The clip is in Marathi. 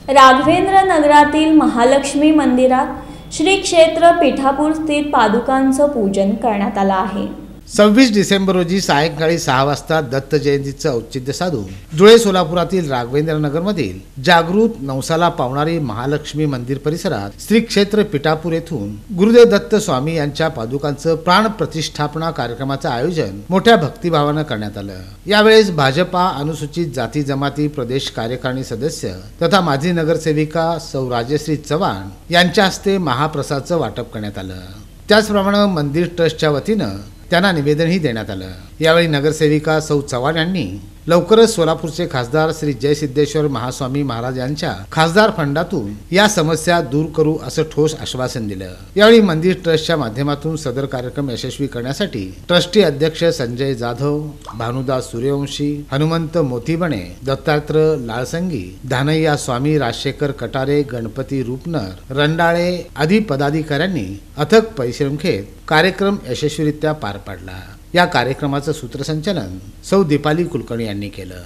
राघवेंद्र नगरातील महालक्ष्मी मंदिरात श्री क्षेत्र पिठापूर स्थित पादुकांचं पूजन करण्यात आलं आहे। 26 डिसेंबर रोजी सायंकाळी 6 वाजता दत्त जयंतीचं औचित्य साधून धुळे सोलापुरातील राघवेंद्र नगरमधील जागृत नवसाला पावणारी महालक्ष्मी मंदिर परिसरात श्री क्षेत्र पिठापूर येथून गुरुदेव दत्त स्वामी यांच्या पादुकांचं प्राण प्रतिष्ठापना कार्यक्रमाचं आयोजन मोठ्या भक्तिभावानं करण्यात आलं। यावेळेस भाजपा अनुसूचित जाती जमाती प्रदेश कार्यकारिणी सदस्य तथा माजी नगरसेविका सौ राजश्री चव्हाण यांच्या हस्ते महाप्रसादचं वाटप करण्यात आलं। त्याचप्रमाणे मंदिर ट्रस्टच्या वतीनं त्यांना निवेदनही देण्यात आलं। यावेळी नगरसेविका सौ चव्हाण यांनी लवकरच सोलापूरचे खासदार श्री जयसिद्धेश्वर महास्वामी महाराज यांच्या खासदार फंडातून या समस्या दूर करू असं ठोस आश्वासन दिलं। यावेळी मंदिर ट्रस्टच्या माध्यमातून सदर कार्यक्रम यशस्वी करण्यासाठी ट्रस्टी अध्यक्ष संजय जाधव, भानुदास सूर्यवंशी, हनुमंत मोतीबणे, दत्तात्रय लाळसंगी, धानय्या स्वामी, राजशेखर कटारे, गणपती रूपनर, रंडाळे आदी पदाधिकाऱ्यांनी अथक परिश्रम घेत कार्यक्रम यशस्वीरित्या पार पाडला। या कार्यक्रमाचं सूत्रसंचालन सौ दीपाली कुलकर्णी यांनी केलं।